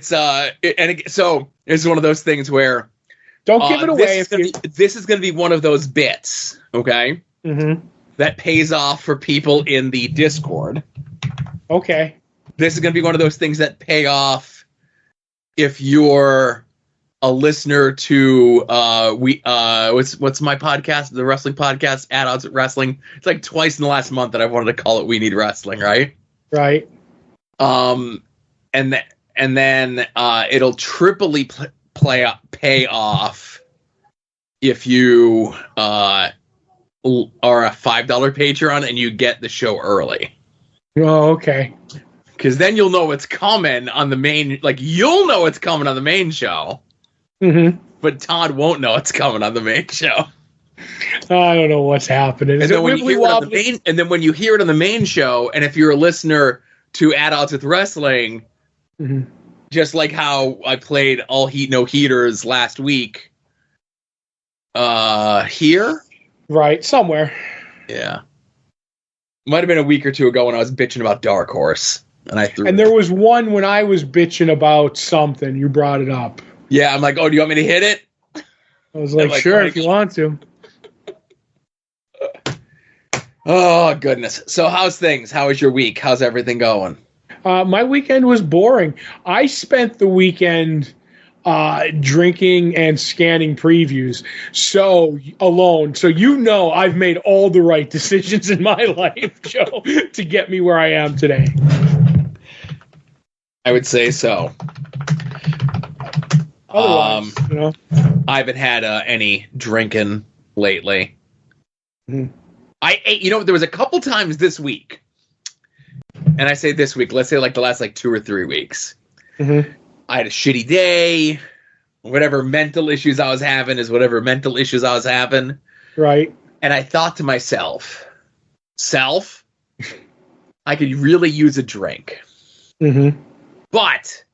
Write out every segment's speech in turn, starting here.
So it's one of those things where don't give it away. This is going to be one of those bits, okay? Mm-hmm. That pays off for people in the Discord. Okay. This is going to be one of those things that pay off if you're a listener to what's my podcast, the wrestling podcast, At Odds with Wrestling. It's like twice in the last month that I wanted to call it We Need Wrestling, right? Right. And then it'll triply pay off if you are a $5 Patreon and you get the show early. Oh, okay. Because then you'll know it's coming on the main, like you'll know it's coming on the main show. Mm-hmm. But Todd won't know it's coming on the main show. I don't know what's happening. And then when you hear it on the main show, and if you're a listener to At Odds with Wrestling, mm-hmm. just like how I played All Heat No Heaters last week, here, right, somewhere, yeah, might have been a week or two ago when I was bitching about Dark Horse, and there was one when I was bitching about something. You brought it up. Yeah, I'm like, oh, do you want me to hit it? I was like, sure, if you want to. Oh, goodness. So how's things? How was your week? How's everything going? My weekend was boring. I spent the weekend drinking and scanning previews alone. So I've made all the right decisions in my life, Joe, to get me where I am today. I would say so. Otherwise, I haven't had any drinking lately. Mm-hmm. I ate, there was a couple times this week, and I say this week, let's say like the last 2 or 3 weeks. Mm-hmm. I had a shitty day. Whatever mental issues I was having is whatever mental issues I was having. Right. And I thought to myself, I could really use a drink. Mm-hmm. But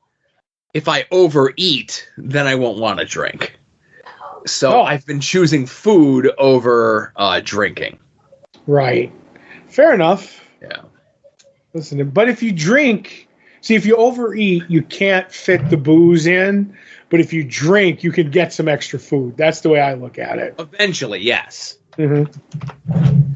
if I overeat, then I won't want to drink. So I've been choosing food over drinking. Right. Fair enough. Yeah. Listen, but if you drink, if you overeat, you can't fit the booze in. But if you drink, you can get some extra food. That's the way I look at it. Eventually, yes. Mm-hmm.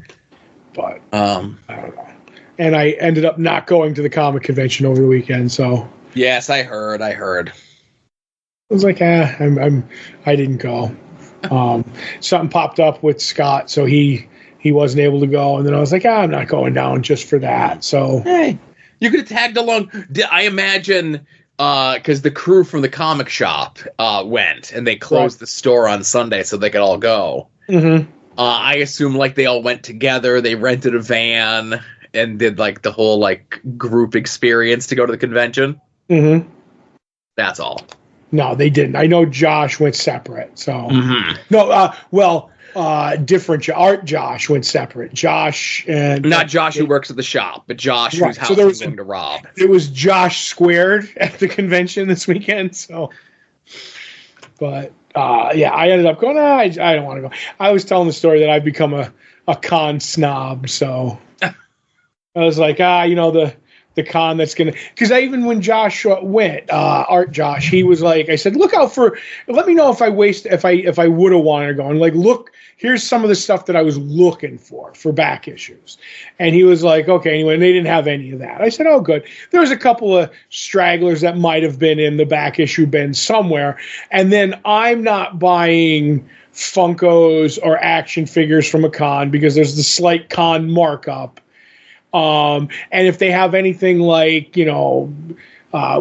But I don't know. And I ended up not going to the comic convention over the weekend, so. Yes, I heard. I was like, I didn't go. Something popped up with Scott, so he wasn't able to go, and then I was like, I'm not going down just for that. So hey, you could have tagged along. I imagine because the crew from the comic shop went, and they closed the store on Sunday so they could all go. Mm-hmm. I assume they all went together. They rented a van and did the whole group experience to go to the convention. Mm-hmm. That's all. No, they didn't. I know Josh went separate. So mm-hmm. No, different. Art Josh went separate. Josh and not Josh who works at the shop, but Josh whose house was going to rob. It was Josh squared at the convention this weekend. So, but I ended up going. I don't want to go. I was telling the story that I've become a con snob. So I was like, the con that's going to, because even when Josh went, Art Josh, he was like, I said, let me know if I would have wanted to go. And look, here's some of the stuff that I was looking for back issues. And he was like, okay, anyway, and they didn't have any of that. I said, oh, good. There was a couple of stragglers that might have been in the back issue bin somewhere. And then I'm not buying Funkos or action figures from a con because there's the slight con markup. And if they have anything what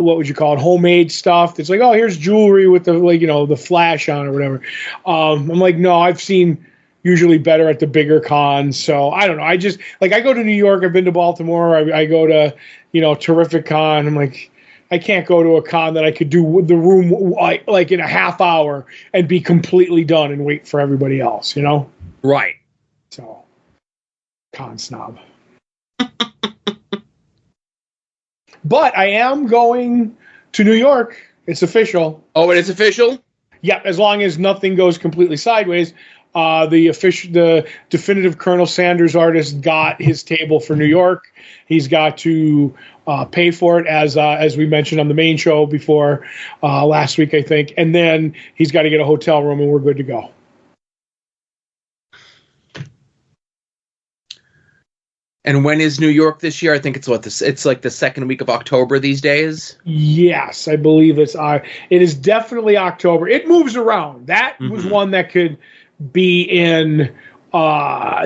would you call it, homemade stuff that's here's jewelry with the the flash on or whatever. I'm like, no, I've seen usually better at the bigger cons. So I don't know. I just I go to New York. I've been to Baltimore. I go to Terrific Con. I'm like, I can't go to a con that I could do with the room in a half hour and be completely done and wait for everybody else. Right. So con snob. But I am going to New York. It's official. Oh, it is official? Yeah, as long as nothing goes completely sideways. The definitive Colonel Sanders artist got his table for New York. He's got to pay for it, as we mentioned on the main show before last week, I think. And then he's got to get a hotel room, and we're good to go. And when is New York this year? I think it's like the second week of October these days. Yes, I believe it is definitely October. It moves around. That was one that could be in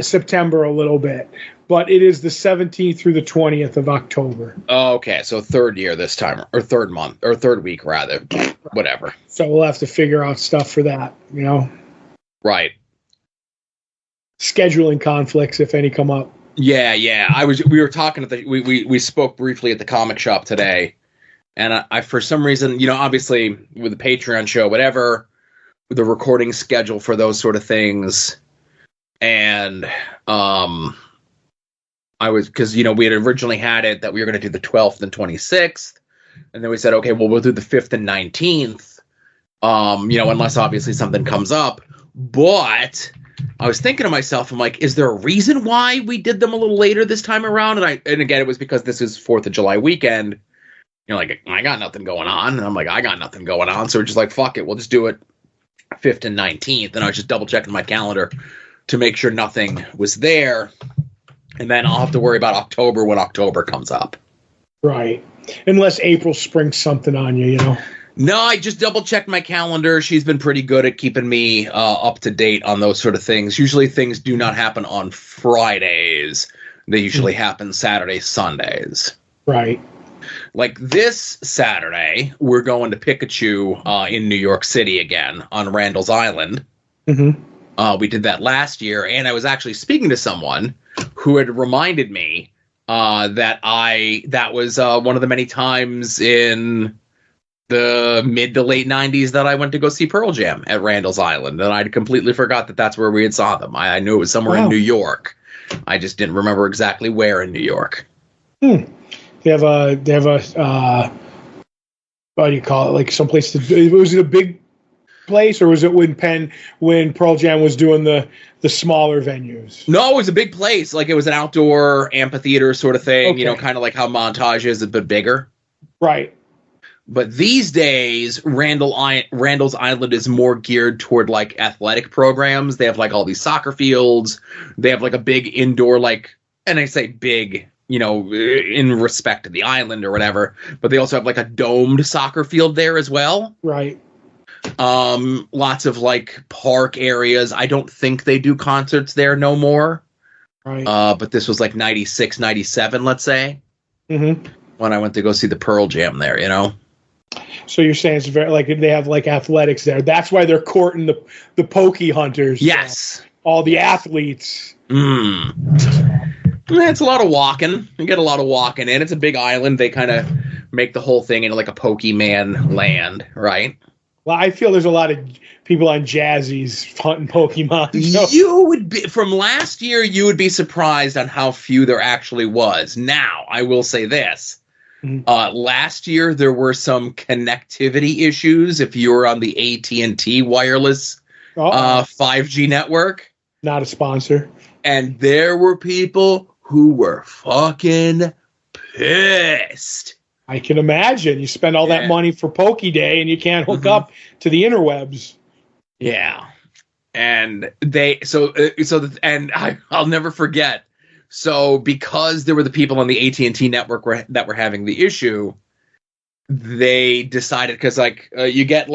September a little bit, but it is the 17th through the 20th of October. Oh, okay, so third year this time, or third month, or third week rather, whatever. So we'll have to figure out stuff for that, Right. Scheduling conflicts, if any, come up. Yeah. We were talking we spoke briefly at the comic shop today, and I for some reason, obviously with the Patreon show, whatever, the recording schedule for those sort of things, and because we had originally had it that we were going to do the 12th and 26th, and then we said, okay, well, we'll do the 5th and 19th, unless obviously something comes up, but I was thinking to myself, I'm like, is there a reason why we did them a little later this time around? And again, it was because this is 4th of July weekend. Like, I got nothing going on. And I'm like, I got nothing going on. So we're just like, fuck it. We'll just do it 5th and 19th. And I was just double checking my calendar to make sure nothing was there. And then I'll have to worry about October when October comes up. Right. Unless April springs something on you, No, I just double-checked my calendar. She's been pretty good at keeping me up to date on those sort of things. Usually things do not happen on Fridays. They usually happen Saturdays, Sundays. Right. Like this Saturday, we're going to Pikachu in New York City again on Randall's Island. We did that last year, and I was actually speaking to someone who had reminded me that was one of the many times in the mid to late 90s that I went to go see Pearl Jam at Randall's Island, and I'd completely forgot that that's where we had saw them. I knew it was somewhere in New York. I just didn't remember exactly where in New York. They have a what do you call it? Like someplace was it a big place, or was it when Pearl Jam was doing the smaller venues? No, it was a big place. Like it was an outdoor amphitheater sort of thing, kind of like how Montage is, but bigger. Right. But these days, Randall's Island is more geared toward like athletic programs. They have like all these soccer fields. They have like a big indoor, and I say big, in respect to the island or whatever. But they also have like a domed soccer field there as well. Right. Lots of like park areas. I don't think they do concerts there no more. Right. But this was like 96, 97, let's say. When I went to go see the Pearl Jam there, So you're saying it's very like they have like athletics there. That's why they're courting the pokey hunters. Yes. All the athletes. It's a lot of walking. You get a lot of walking in. It's a big island. They kind of make the whole thing into like a Pokemon land, right? Well, I feel there's a lot of people on Jazzy's hunting Pokemon. So. You would be from last year. You would be surprised on how few there actually was. Now, I will say this. Last year, there were some connectivity issues if you were on the AT&T wireless 5G network. Not a sponsor. And there were people who were fucking pissed. I can imagine. You spend all that money for Poke Day and you can't hook up to the interwebs. Yeah. And I'll never forget. So because there were the people on the AT&T network that were having the issue, they decided, because you get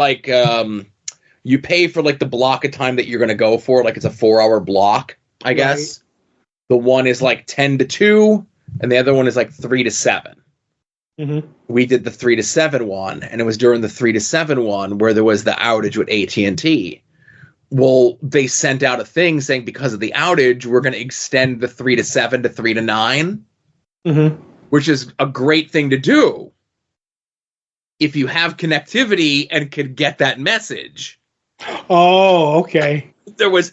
you pay for like the block of time that you're going to go for, like it's a 4-hour block, I guess. The one is like 10 to 2 and the other one is like 3 to 7. We did the 3 to 7 one, and it was during the 3 to 7 one where there was the outage with AT&T. Well, they sent out a thing saying because of the outage, we're going to extend the 3 to 7 to 3 to 9, which is a great thing to do if you have connectivity and could get that message. Oh, okay. There was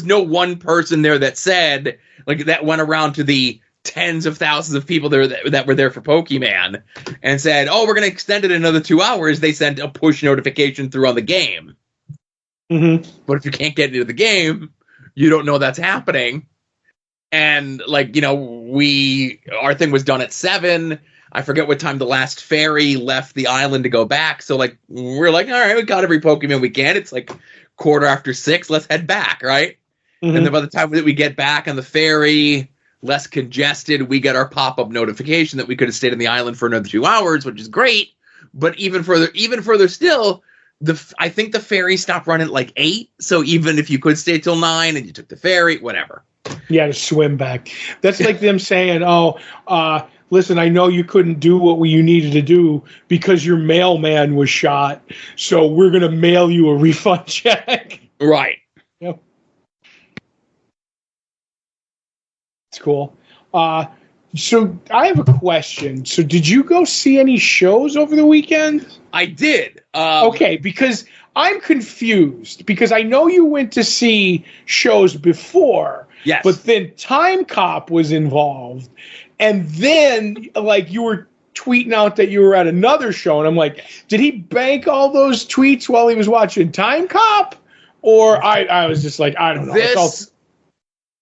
no one person there that said, that went around to the tens of thousands of people there that were there for Pokemon and said, oh, we're going to extend it another 2 hours. They sent a push notification through on the game. Mm-hmm. But if you can't get into the game, you don't know that's happening. And like, our thing was done at 7. I forget what time the last ferry left the island to go back. So like, we're like, all right, we got every Pokemon we can. It's like 6:15. Let's head back, right? Mm-hmm. And then by the time that we get back on the ferry, less congested, we get our pop-up notification that we could have stayed on the island for another 2 hours, which is great. But even further still, I think the ferry stopped running at like 8. So even if you could stay till 9 and you took the ferry, whatever. You had to swim back. That's like them saying, listen, I know you couldn't do what you needed to do because your mailman was shot, so we're going to mail you a refund check. Right. Yep. It's cool. So I have a question. So did you go see any shows over the weekend? I did. Okay, because I'm confused because I know you went to see shows before. Yes. But then Time Cop was involved. And then, like, you were tweeting out that you were at another show. And I'm like, did he bank all those tweets while he was watching Time Cop? Or I was just like, I don't know.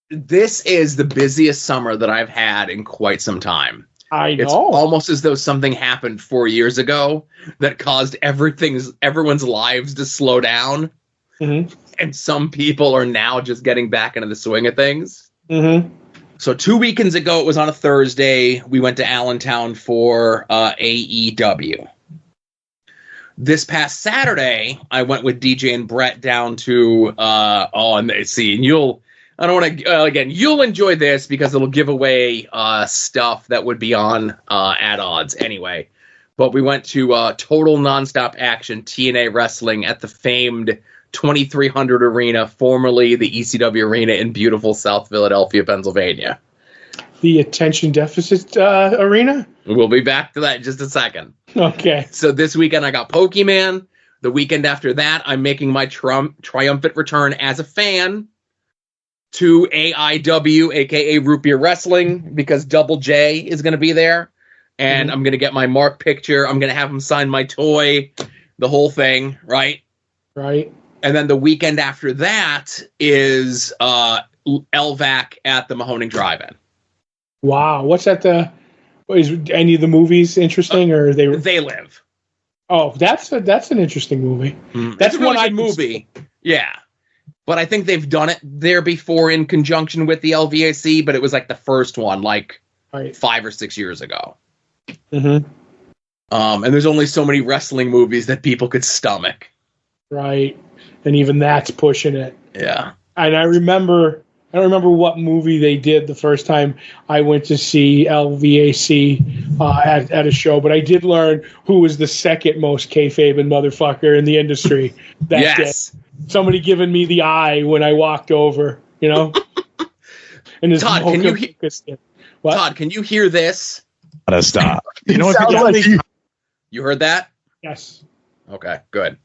This is the busiest summer that I've had in quite some time. I know. It's almost as though something happened 4 years ago that caused everyone's lives to slow down. Mm-hmm. And some people are now just getting back into the swing of things. Mm-hmm. So 2 weekends ago, it was on a Thursday. We went to Allentown for AEW. This past Saturday, I went with DJ and Brett down to you'll enjoy this because it'll give away stuff that would be on at odds anyway. But we went to Total Nonstop Action TNA Wrestling at the famed 2300 Arena, formerly the ECW Arena in beautiful South Philadelphia, Pennsylvania. The attention deficit arena? We'll be back to that in just a second. Okay. So this weekend I got Pokemon. The weekend after that, I'm making my triumphant return as a fan to AIW, aka Root Beer Wrestling, because Double J is going to be there. And I'm going to get my Mark picture. I'm going to have him sign my toy, the whole thing, right? Right. And then the weekend after that is LVAC at the Mahoning Drive-In. Wow. What's at is any of the movies interesting or they Live. Oh, that's an interesting movie. That's one good movie. Yeah. But I think they've done it there before in conjunction with the LVAC, but it was like the first one, like 5 or 6 years ago. Mm-hmm. And there's only so many wrestling movies that people could stomach. Right. And even that's pushing it. Yeah. And I don't remember what movie they did the first time I went to see LVAC at a show, but I did learn who was the second most kayfabe motherfucker in the industry that day. Somebody giving me the eye when I walked over, And Todd, can you hear this? Gotta stop. You heard that? Yes. Okay, good.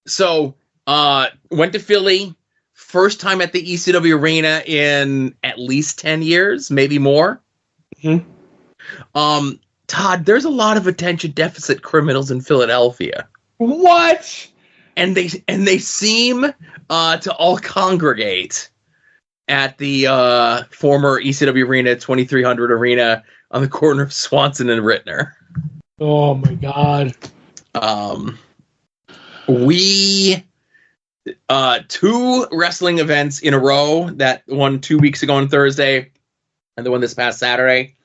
So, went to Philly. First time at the ECW Arena in at least 10 years, maybe more. Mm-hmm. Todd, there's a lot of attention deficit criminals in Philadelphia. What? And they seem to all congregate at the former ECW Arena, 2300 Arena, on the corner of Swanson and Rittner. Oh my God. We 2 wrestling events in a row, that one 2 weeks ago on Thursday and the one this past Saturday.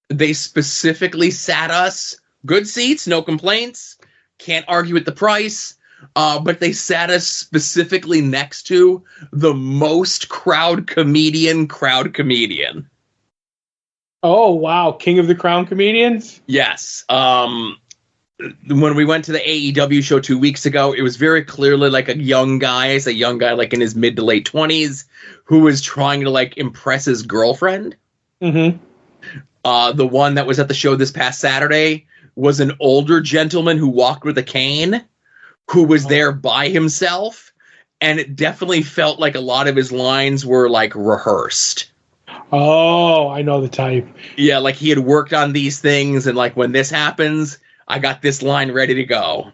They specifically sat us good seats, no complaints, can't argue with the price, but they sat us specifically next to the most crowd comedian. Oh, wow. King of the Crown comedians? Yes. When we went to the AEW show 2 weeks ago, it was very clearly like a young guy like in his mid to late 20s, who was trying to like impress his girlfriend. Mm-hmm. The one that was at the show this past Saturday was an older gentleman who walked with a cane, who was there by himself, and it definitely felt like a lot of his lines were like rehearsed. Oh, I know the type. Yeah, like he had worked on these things, and like when this happens, I got this line ready to go,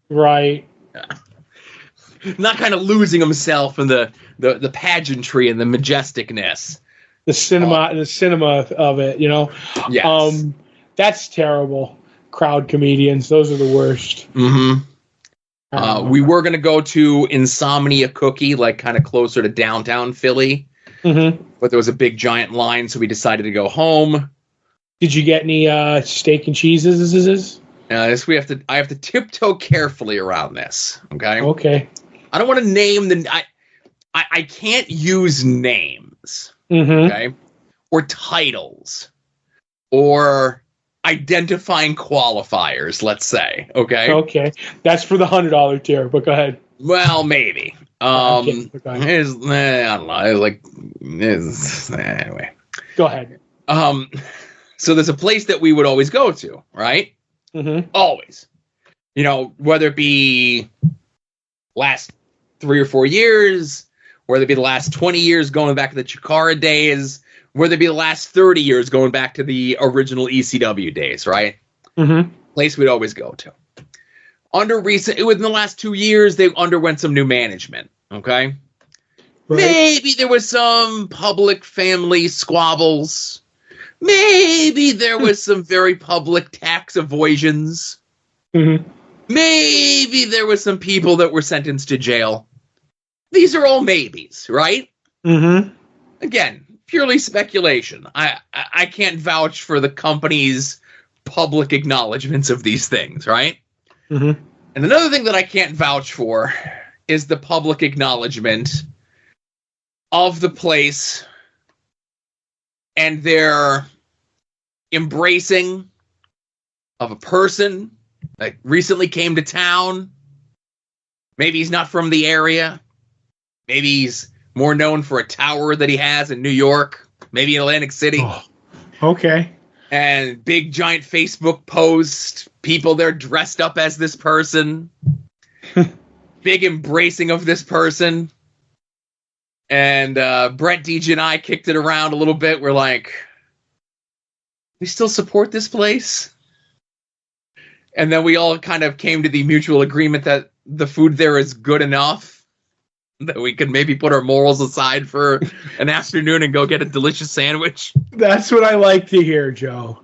Right. Not kind of losing himself in the pageantry and the majesticness. The cinema of it, you know. Yes. That's terrible. Crowd comedians, those are the worst. Mm-hmm. We were gonna go to Insomnia Cookie, like kind of closer to downtown Philly, but there was a big giant line, so we decided to go home. Did you get any steak and cheeses? I have to tiptoe carefully around this. Okay. Okay. I don't want to name I can't use names. Okay. Or titles. Or identifying qualifiers, let's say. Okay. Okay. That's for the $100 tier, but go ahead. Well, maybe. I don't know. Anyway. Go ahead. So there's a place that we would always go to, right? Always. You know, whether it be last 3 or 4 years, whether it be the last 20 years going back to the Chikara days, whether it be the last 30 years going back to the original ECW days, right? Place we'd always go to. Within the last 2 years, they underwent some new management, okay? Right. Maybe there was some public family squabbles. Maybe there was some very public tax avoisions. Maybe there was some people that were sentenced to jail. These are all maybes, right? Again, purely speculation. I can't vouch for the company's public acknowledgments of these things, right? And another thing that I can't vouch for is the public acknowledgement of the place and their embracing of a person that recently came to town. Maybe he's not from the area. Maybe he's more known for a tower that he has in New York. Maybe in Atlantic City. Oh, okay. And big giant Facebook post. People there dressed up as this person. Big embracing of this person. And Brett, DJ, and I kicked it around a little bit. We're like, we still support this place? And then we all kind of came to the mutual agreement that the food there is good enough that we could maybe put our morals aside for an afternoon and go get a delicious sandwich. That's what I like to hear, Joe.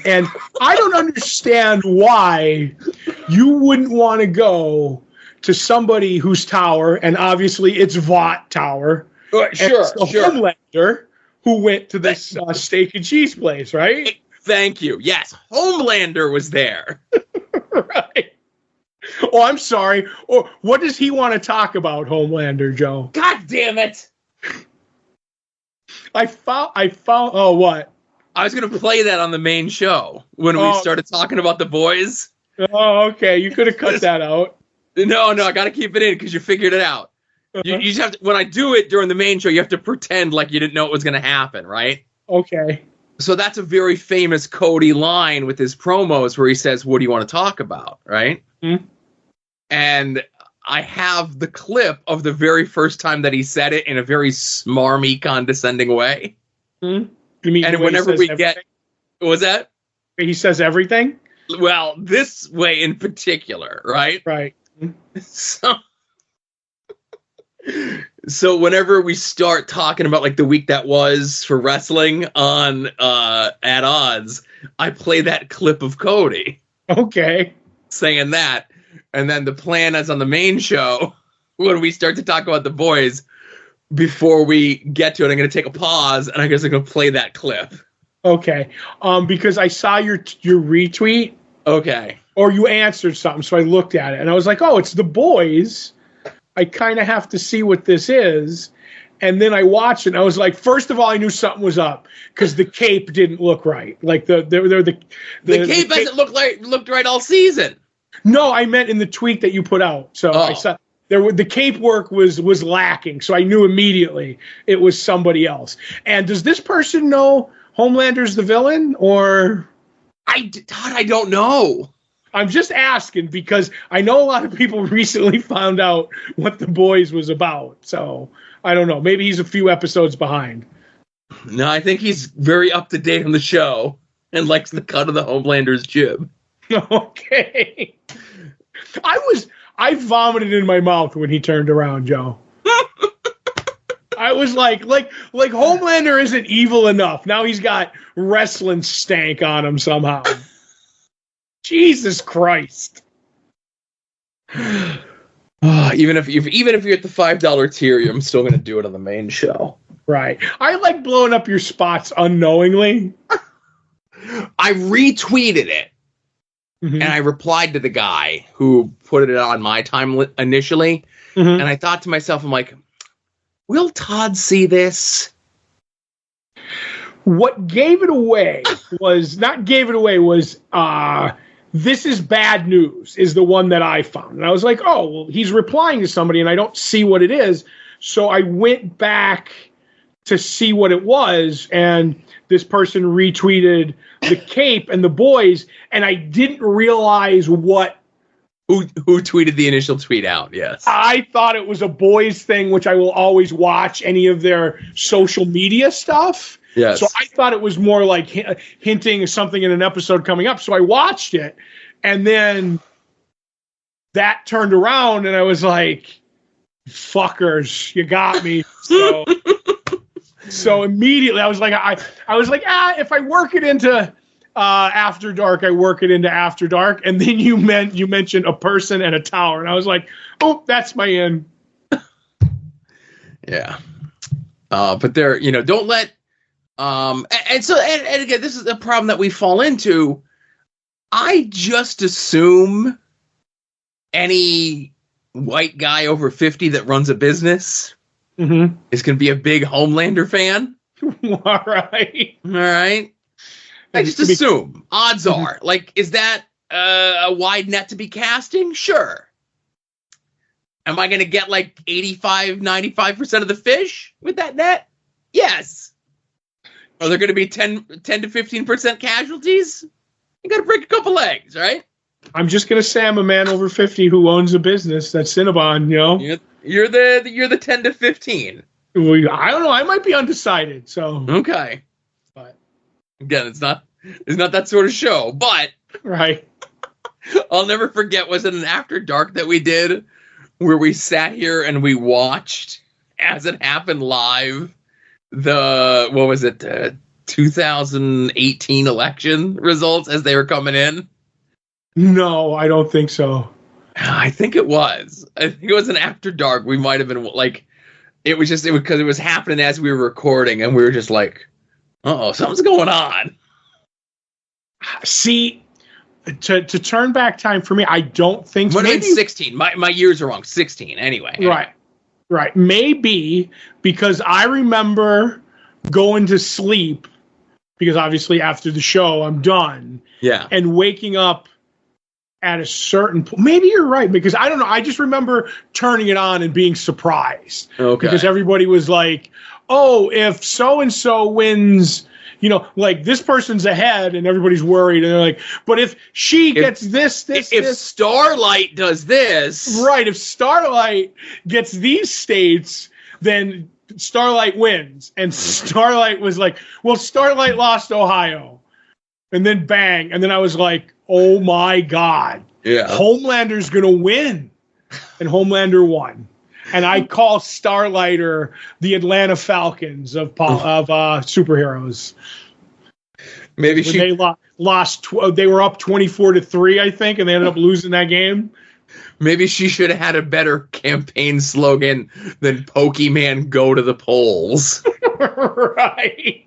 And I don't understand why you wouldn't want to go to somebody whose tower, and obviously it's Vought Tower. Sure, it's the Homelander who went to this steak and cheese place, right? Thank you. Yes, Homelander was there. Right. Oh, I'm sorry. Or what does he want to talk about, Homelander, Joe? God damn it! I found. Oh, what? I was going to play that on the main show when we started talking about the boys. Oh, okay. You could have cut that out. No, I got to keep it in because you figured it out. You just have to. When I do it during the main show, you have to pretend like you didn't know it was going to happen, right? Okay. So that's a very famous Cody line with his promos where he says, "What do you want to talk about?" Right? And I have the clip of the very first time that he said it in a very smarmy, condescending way. You mean and whenever we everything? get, what was that? He says everything? Well, this way in particular, right? Right. So whenever we start talking about like the week that was for wrestling on At Odds, I play that clip of Cody. Okay. Saying that. And then the plan is on the main show, when we start to talk about the boys, before we get to it, I'm going to take a pause, and I guess I'm going to play that clip. Okay. Because I saw your retweet. Okay. Or you answered something, so I looked at it, and I was like, oh, it's the boys. I kind of have to see what this is. And then I watched it, and I was like, first of all, I knew something was up, because the cape didn't look right. Like, the cape hasn't looked right all season. No, I meant in the tweet that you put out. So I saw the cape work was lacking. So I knew immediately it was somebody else. And does this person know Homelander's the villain, or? I don't know. I'm just asking because I know a lot of people recently found out what the boys was about. So I don't know. Maybe he's a few episodes behind. No, I think he's very up to date on the show and likes the cut of the Homelander's jib. Okay. I vomited in my mouth when he turned around, Joe. I was like Homelander isn't evil enough. Now he's got wrestling stank on him somehow. Jesus Christ. Even if you're at the $5 tier, I'm still going to do it on the main show. Right. I like blowing up your spots unknowingly. I retweeted it. Mm-hmm. And I replied to the guy who put it on my time initially. Mm-hmm. And I thought to myself, I'm like, will Todd see this? What gave it away was this is bad news is the one that I found. And I was like, oh, well, he's replying to somebody and I don't see what it is. So I went back to see what it was. And this person retweeted the Cape and the boys. And I didn't realize who tweeted the initial tweet out. Yes. I thought it was a boys thing, which I will always watch any of their social media stuff. Yes. So I thought it was more like hinting something in an episode coming up. So I watched it, and then that turned around, and I was like, "Fuckers, you got me." So immediately I was like, if I work it into After Dark, I work it into After Dark, and then you mentioned a person and a tower, and I was like, oh, that's my in. Yeah. But there, don't let. And again, this is a problem that we fall into. I just assume any white guy over 50 that runs a business is going to be a big Homelander fan. All right. I just assume. Odds are. Like, is that a wide net to be casting? Sure. Am I going to get like 85, 95% of the fish with that net? Yes. Are there going to be 10 to 15% casualties? You got to break a couple legs, right? I'm just going to say I'm a man over 50 who owns a business. That's Cinnabon, You're the 10 to 15. Well, I don't know. I might be undecided. So okay, but again, it's not that sort of show. But right, I'll never forget. Was it an After Dark that we did where we sat here and we watched as it happened live? What was it? 2018 election results as they were coming in? No, I don't think so. I think it was. I think it was an After Dark. We might have been like, it was because it was happening as we were recording, and we were just like, "Uh-oh, something's going on." See, to turn back time for me, I don't think so. Maybe 16. My years are wrong. 16 anyway. Right. Maybe because I remember going to sleep because obviously after the show I'm done. Yeah. And waking up at a certain point. Maybe you're right because I don't know. I just remember turning it on and being surprised. Okay. Because everybody was like, "Oh, if so and so wins." Like this person's ahead and everybody's worried. And they're like, but if she gets this. If Starlight does this. Right. If Starlight gets these states, then Starlight wins. And Starlight was like, well, Starlight lost Ohio. And then bang. And then I was like, oh my God. Yeah. Homelander's going to win. And Homelander won. And I call Starlighter the Atlanta Falcons of superheroes. Maybe they lost. They were up 24-3, I think, and they ended up losing that game. Maybe she should have had a better campaign slogan than "Pokemon Go to the Polls." Right.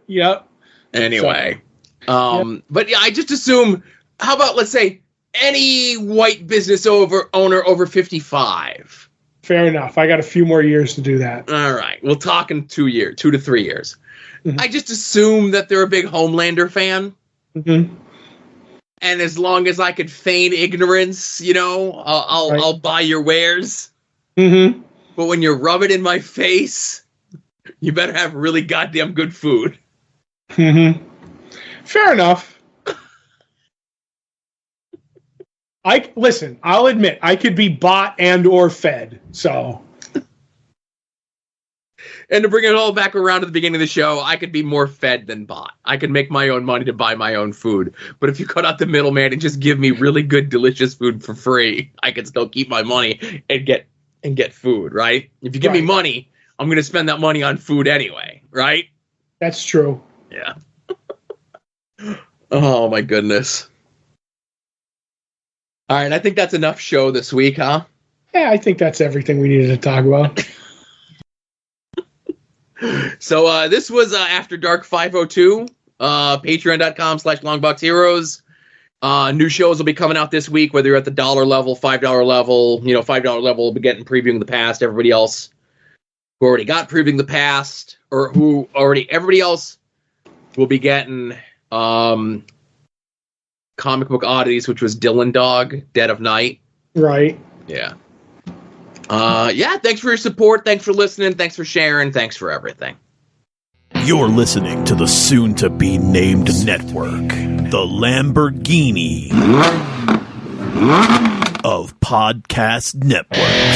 Yep. Anyway, but yeah, I just assume. How about let's say any white business owner over 55? Fair enough. I got a few more years to do that. All right. We'll talk in 2 to 3 years. Mm-hmm. I just assume that they're a big Homelander fan. Mm-hmm. And as long as I could feign ignorance, I'll buy your wares. Mm-hmm. But when you rub it in my face, you better have really goddamn good food. Mm-hmm. Fair enough. I'll admit I could be bought and or fed. So And to bring it all back around to the beginning of the show, I could be more fed than bought. I could make my own money to buy my own food. But if you cut out the middleman and just give me really good, delicious food for free, I can still keep my money and get food, right? If you give me money, I'm going to spend that money on food anyway, right? That's true. Yeah. Oh, my goodness. All right, I think that's enough show this week, huh? Yeah, I think that's everything we needed to talk about. So this was After Dark 502, patreon.com/longboxheroes. New shows will be coming out this week, whether you're at the $1 level, $5 level. $5 level will be getting Previewing the Past. Everybody else who already got Previewing the Past, or everybody else will be getting Comic Book Oddities, which was Dylan Dog, Dead of Night. Right. Yeah. Thanks for your support. Thanks for listening. Thanks for sharing. Thanks for everything. You're listening to the soon-to-be-named network, the Lamborghini of podcast networks.